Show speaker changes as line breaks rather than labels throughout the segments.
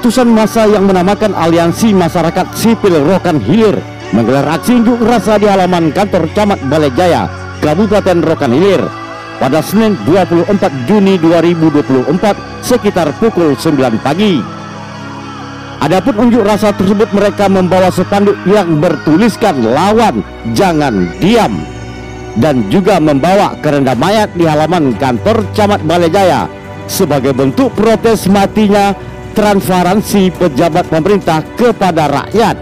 ratusan massa yang menamakan Aliansi Masyarakat Sipil Rokan Hilir menggelar aksi unjuk rasa di halaman kantor Camat Balai Jaya, Kabupaten Rokan Hilir pada Senin 24 Juni 2024 sekitar pukul 9 pagi. Adapun unjuk rasa tersebut mereka membawa spanduk yang bertuliskan "Lawan, Jangan Diam" dan juga membawa keranda mayat di halaman kantor Camat Balai Jaya sebagai bentuk protes matinya transparansi pejabat pemerintah kepada rakyat.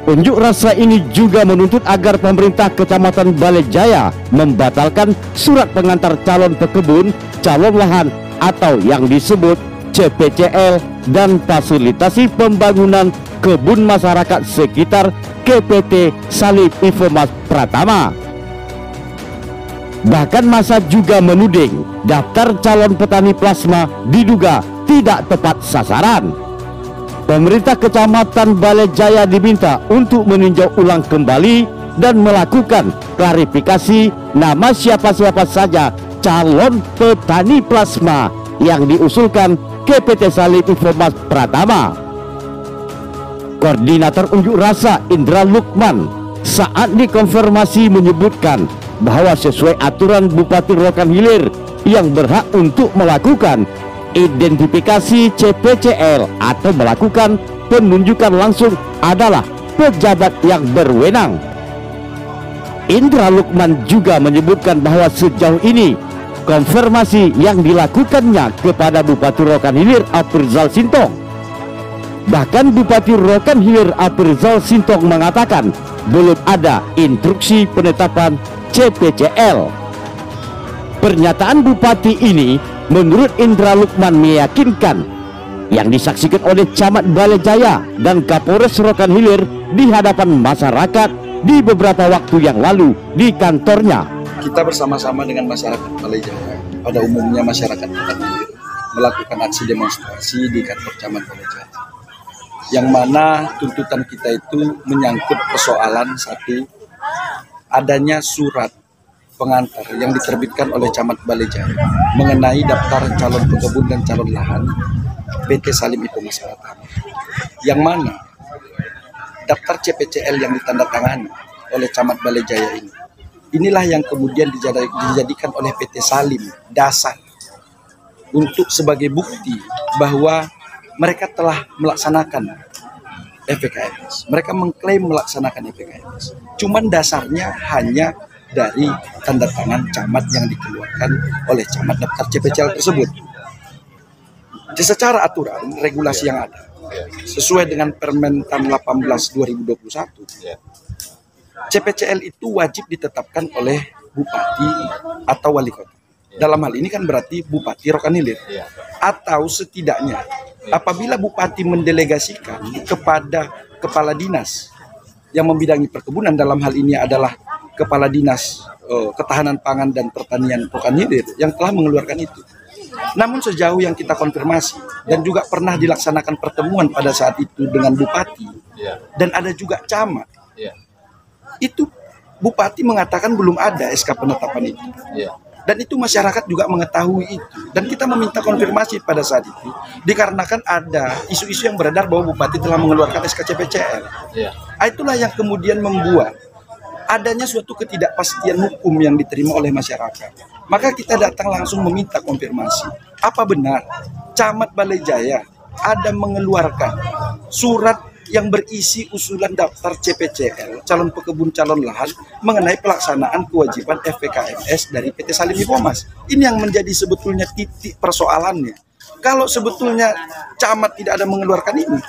Unjuk rasa ini juga menuntut agar pemerintah Kecamatan Balai Jaya membatalkan surat pengantar calon pekebun, calon lahan atau yang disebut CPCL dan fasilitasi pembangunan kebun masyarakat sekitar KPT Salim Infomas Pratama. Bahkan massa juga menuding daftar calon petani plasma diduga tidak tepat sasaran. Pemerintah Kecamatan Balai Jaya diminta untuk meninjau ulang kembali dan melakukan klarifikasi nama siapa-siapa saja calon petani plasma yang diusulkan KPT Salim Infomas Pratama. Koordinator unjuk rasa Indra Lukman saat dikonfirmasi menyebutkan bahwa sesuai aturan Bupati Rokan Hilir yang berhak untuk melakukan identifikasi CPCL atau melakukan penunjukan langsung adalah pejabat yang berwenang. Indra Lukman juga menyebutkan bahwa sejauh ini konfirmasi yang dilakukannya kepada Bupati Rokan Hilir Afrizal Sintong. Bahkan Bupati Rokan Hilir Afrizal Sintong mengatakan belum ada instruksi penetapan CPCL. Pernyataan Bupati ini menurut Indra Lukman meyakinkan yang disaksikan oleh Camat Balai Jaya dan Kapolres Rokan Hilir di hadapan masyarakat di beberapa waktu yang lalu di kantornya.
Kita bersama-sama dengan masyarakat Balai Jaya, pada umumnya masyarakat Rokan Hilir, melakukan aksi demonstrasi di kantor Camat Balai Jaya. Yang mana tuntutan kita itu menyangkut persoalan satu, adanya surat pengantar yang diterbitkan oleh Camat Balai Jaya mengenai daftar calon pekebun dan calon lahan PT Salim Infomas Pratama, yang mana daftar CPCL yang ditandatangani oleh Camat Balai Jaya inilah yang kemudian dijadikan oleh PT Salim dasar untuk sebagai bukti bahwa mereka telah melaksanakan FPKMS. Mereka mengklaim melaksanakan FPKMS. Cuman dasarnya hanya dari tanda tangan camat yang dikeluarkan oleh camat daftar CPCL tersebut. Secara aturan regulasi yang ada sesuai dengan Permentan 18/2021, CPCL itu wajib ditetapkan oleh bupati atau wali kota. Dalam hal ini kan berarti Bupati Rokan Hilir, atau setidaknya apabila bupati mendelegasikan kepada kepala dinas yang membidangi perkebunan, dalam hal ini adalah Kepala Dinas Ketahanan Pangan dan Pertanian Rokan Hilir yang telah mengeluarkan itu. Namun sejauh yang kita konfirmasi dan juga pernah dilaksanakan pertemuan pada saat itu dengan bupati dan ada juga camat, itu bupati mengatakan belum ada SK penetapan itu. Dan itu masyarakat juga mengetahui itu. Dan kita meminta konfirmasi pada saat itu dikarenakan ada isu-isu yang beredar bahwa bupati telah mengeluarkan SK CPCL. Itulah yang kemudian membuat adanya suatu ketidakpastian hukum yang diterima oleh masyarakat. Maka kita datang langsung meminta konfirmasi. Apa benar Camat Balai Jaya ada mengeluarkan surat yang berisi usulan daftar CPCL, calon pekebun calon lahan, mengenai pelaksanaan kewajiban FPKMS dari PT Salim Infomas? Ini yang menjadi sebetulnya titik persoalannya. Kalau sebetulnya camat tidak ada mengeluarkan ini,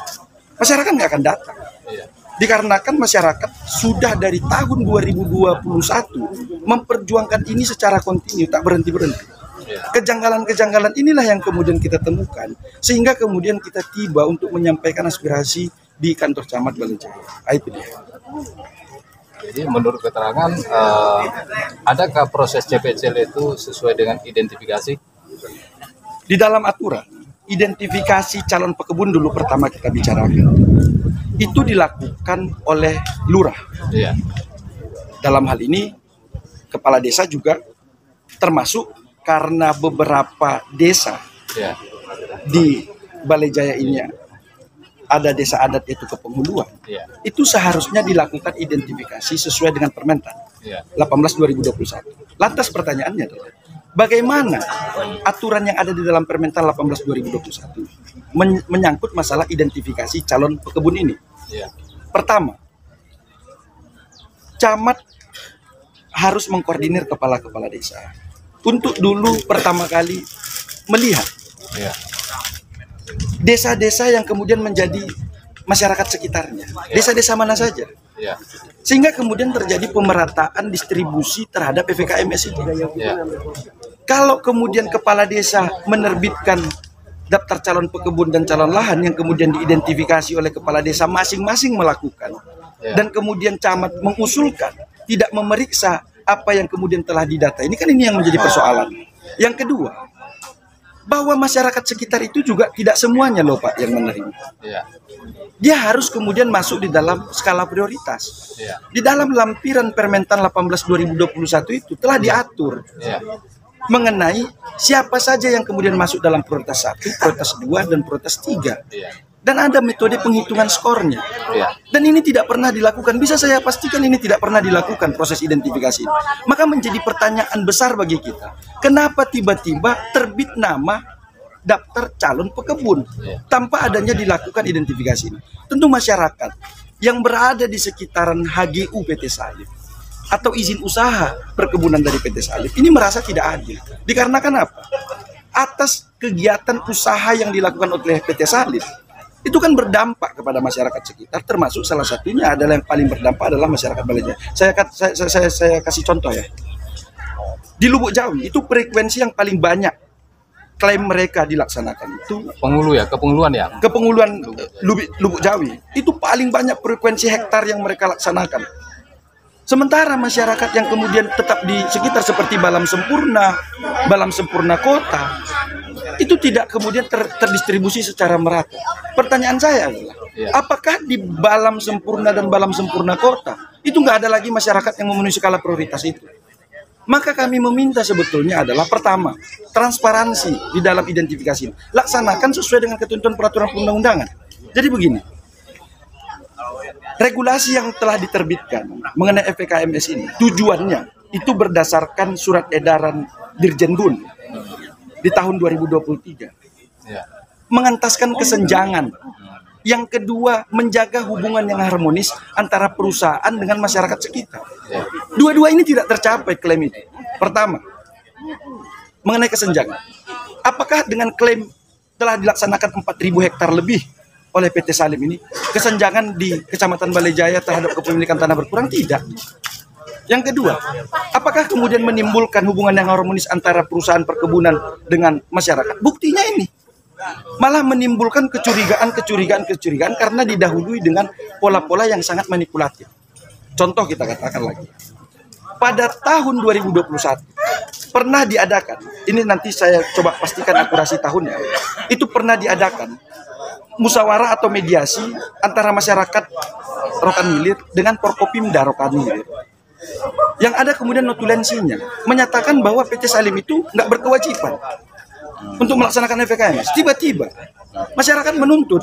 masyarakat nggak akan datang. Dikarenakan masyarakat sudah dari tahun 2021 memperjuangkan ini secara kontinu, tak berhenti-berhenti. Kejanggalan-kejanggalan inilah yang kemudian kita temukan, sehingga kemudian kita tiba untuk menyampaikan aspirasi di kantor Camat Balai Jaya. Itu dia.
Jadi menurut keterangan, adakah proses CPCL itu sesuai dengan identifikasi?
Di dalam aturan, identifikasi calon pekebun dulu pertama kita bicarakan. Itu dilakukan oleh lurah. Dalam hal ini, kepala desa juga termasuk karena beberapa desa di Balai Jaya ini ada desa adat yaitu Kepenghuluan, itu seharusnya dilakukan identifikasi sesuai dengan Permentan 18/2021. Lantas pertanyaannya adalah, bagaimana aturan yang ada di dalam Permentan 18/2021 menyangkut masalah identifikasi calon pekebun ini? Pertama, camat harus mengkoordinir kepala-kepala desa untuk dulu pertama kali melihat desa-desa yang kemudian menjadi masyarakat sekitarnya, desa-desa mana saja, sehingga kemudian terjadi pemerataan distribusi terhadap PPKMS itu. Kalau kemudian kepala desa menerbitkan daftar calon pekebun dan calon lahan yang kemudian diidentifikasi oleh kepala desa masing-masing melakukan, dan kemudian camat mengusulkan tidak memeriksa apa yang kemudian telah didata, ini kan ini yang menjadi persoalan. Yang kedua, bahwa masyarakat sekitar itu juga tidak semuanya loh Pak yang menerima. Dia harus kemudian masuk di dalam skala prioritas. Di dalam lampiran Permentan 18/2021 itu telah diatur mengenai siapa saja yang kemudian masuk dalam prioritas 1, prioritas 2, dan prioritas 3. Dan ada metode penghitungan skornya. Dan ini tidak pernah dilakukan. Bisa saya pastikan ini tidak pernah dilakukan proses identifikasi ini. Maka menjadi pertanyaan besar bagi kita. Kenapa tiba-tiba terbit nama daftar calon pekebun tanpa adanya dilakukan identifikasi ini? Tentu masyarakat yang berada di sekitaran HGU PT Salib atau izin usaha perkebunan dari PT Salib ini merasa tidak adil. Dikarenakan apa? Atas kegiatan usaha yang dilakukan oleh PT Salib itu kan berdampak kepada masyarakat sekitar, termasuk salah satunya adalah yang paling berdampak adalah masyarakat Balai Jaya. Saya kasih contoh ya. Di Lubuk Jawi itu frekuensi yang paling banyak klaim mereka dilaksanakan itu Kepenghuluan Lubuk Jawi itu paling banyak frekuensi hektar yang mereka laksanakan. Sementara masyarakat yang kemudian tetap di sekitar seperti Balam Sempurna Kota itu tidak kemudian terdistribusi secara merata. Pertanyaan saya adalah, apakah di Balam Sempurna dan Balam Sempurna Kota itu nggak ada lagi masyarakat yang memenuhi skala prioritas itu? Maka kami meminta sebetulnya adalah pertama, transparansi di dalam identifikasi. Laksanakan sesuai dengan ketentuan peraturan perundang-undangan. Jadi begini, regulasi yang telah diterbitkan mengenai PPKMS ini, tujuannya itu berdasarkan surat edaran Dirjen Dun di tahun 2023. Mengentaskan kesenjangan. Yang kedua, menjaga hubungan yang harmonis antara perusahaan dengan masyarakat sekitar. Dua-dua ini tidak tercapai klaim itu. Pertama, mengenai kesenjangan. Apakah dengan klaim telah dilaksanakan 4.000 hektar lebih oleh PT Salib ini, kesenjangan di Kecamatan Balai Jaya terhadap kepemilikan tanah berkurang? Tidak. Yang kedua, apakah kemudian menimbulkan hubungan yang harmonis antara perusahaan perkebunan dengan masyarakat? Buktinya ini. Malah menimbulkan kecurigaan karena didahului dengan pola-pola yang sangat manipulatif. Contoh kita katakan lagi. Pada tahun 2021 pernah diadakan, ini nanti saya coba pastikan akurasi tahunnya, itu pernah diadakan musyawarah atau mediasi antara masyarakat Rokan Hilir dengan Forkopimda Rokan Hilir. Yang ada kemudian notulensinya menyatakan bahwa PT Salim itu nggak berkewajiban untuk melaksanakan PPKMS. Tiba-tiba masyarakat menuntut,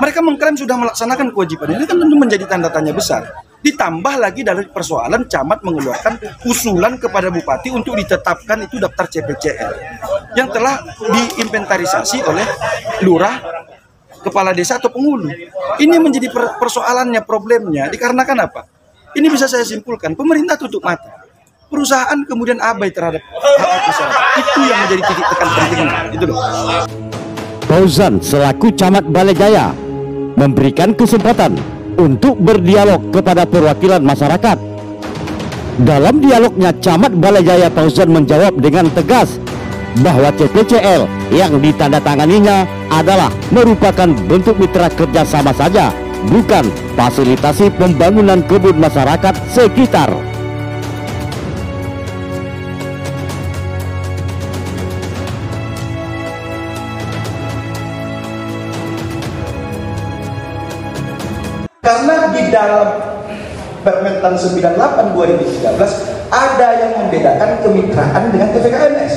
mereka mengklaim sudah melaksanakan kewajiban. Ini kan tentu menjadi tanda tanya besar. Ditambah lagi dari persoalan camat mengeluarkan usulan kepada bupati untuk ditetapkan itu daftar CPCL yang telah diinventarisasi oleh lurah, kepala desa atau penghulu. Ini menjadi persoalannya, problemnya dikarenakan apa? Ini bisa saya simpulkan, pemerintah tutup mata, perusahaan kemudian abai terhadap hak masyarakat. Itu yang menjadi titik tekan pentingnya. Itu loh.
Fauzan selaku Camat Balai Jaya memberikan kesempatan untuk berdialog kepada perwakilan masyarakat. Dalam dialognya, Camat Balai Jaya Fauzan menjawab dengan tegas bahwa CPCL yang ditandatanganinya adalah merupakan bentuk mitra kerja sama saja, bukan fasilitasi pembangunan kebun masyarakat sekitar.
Karena di dalam Permentan 98/2013 ada yang membedakan kemitraan dengan PPKMS.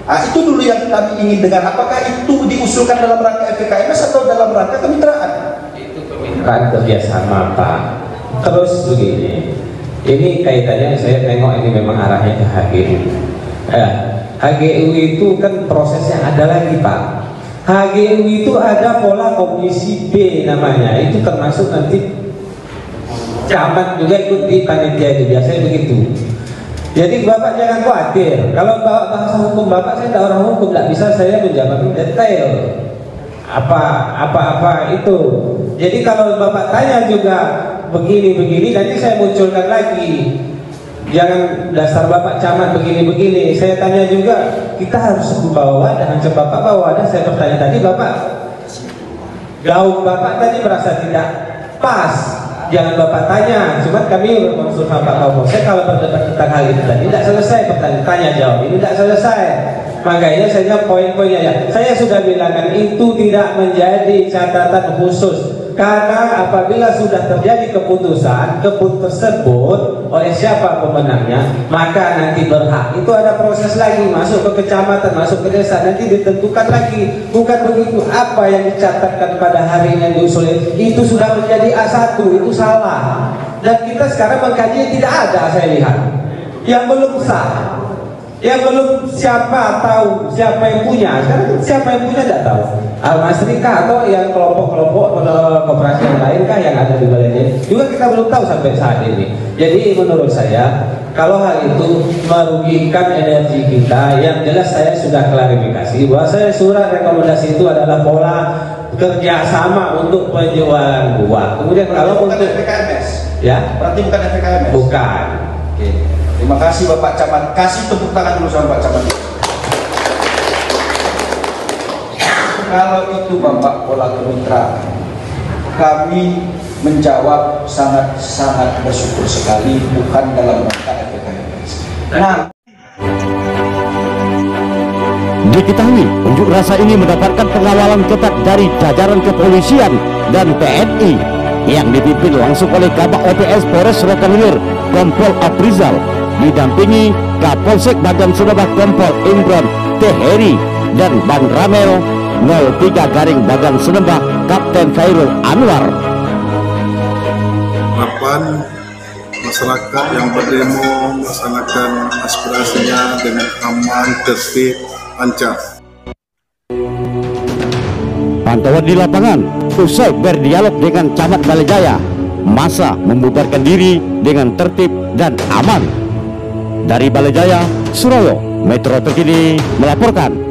Nah, itu dulu yang kami ingin dengar. Apakah itu diusulkan dalam rangka FKMS atau dalam rangka kemitraan?
Itu kemitraan kerjasama, Pak. Terus begini, ini kaitannya saya tengok ini memang arahnya ke HGU. HGU itu kan prosesnya ada lagi, Pak. HGU itu ada pola komisi B namanya. Itu termasuk nanti camat juga ikut di panitia itu, biasanya begitu. Jadi Bapak jangan khawatir, kalau bawa bahasa hukum Bapak, saya tidak orang hukum, tidak bisa saya menjabarkan detail apa itu. Jadi kalau Bapak tanya juga begini-begini, nanti saya munculkan lagi. Jangan dasar Bapak camat begini-begini. Saya tanya juga, kita harus bawa wadah. Hancur Bapak bawa wadah, saya bertanya tadi Bapak, gaung Bapak tadi merasa tidak pas. Jangan Bapak tanya, cuma kami berkonsul sama Pak Kapolsek kalau berdebat tentang hal itu tadi tidak selesai, tanya jawab ini tidak selesai. Makanya saya poin-poinnya ya. Saya sudah bilangkan itu tidak menjadi catatan khusus. Karena apabila sudah terjadi keputusan tersebut oleh siapa pemenangnya, maka nanti berhak. Itu ada proses lagi, masuk ke kecamatan, masuk ke desa, nanti ditentukan lagi. Bukan begitu, apa yang dicatatkan pada hari yang diusulin itu sudah menjadi A1, itu salah. Dan kita sekarang mengkaji tidak ada, saya lihat yang belum sah. Yang belum siapa tahu siapa yang punya. Sekarang siapa yang punya tidak tahu. Al-Masri kah atau yang kelompok-kelompok koperasi yang lain kah yang ada di baliknya juga kita belum tahu sampai saat ini. Jadi menurut saya kalau hal itu merugikan energi kita, yang jelas saya sudah klarifikasi bahwa saya surat rekomendasi itu adalah pola kerjasama untuk penjualan buah. Kemudian kalau untuk
FKMS,
ya
berarti bukan FKMS.
bukan.
Oke. Terima kasih Bapak Camat. Kasih tepuk tangan dulu sama Pak Camat. Kalau itu Bapak pola kemitraan, kami menjawab sangat bersyukur sekali, bukan dalam rangka FKMS. Nah,
Diketahui unjuk rasa ini mendapatkan pengawalan ketat dari jajaran kepolisian dan TNI yang dipimpin langsung oleh Kabak OPS Polres Rokan Hilir Kompol Aprizal, didampingi Kapolsek Bagan Sunebah Kompol Imron Teheri dan Ban Ramel 03 Garing Bagan Sunebah Kapten Khairul Anwar.
Masyarakat yang berdemo melaksanakan aspirasinya dengan aman, tertib, lancar.
Pantauan di lapangan usai berdialog dengan Camat Balejaya, massa membubarkan diri dengan tertib dan aman. Dari Balejaya, Surabaya, Metro Terkini melaporkan.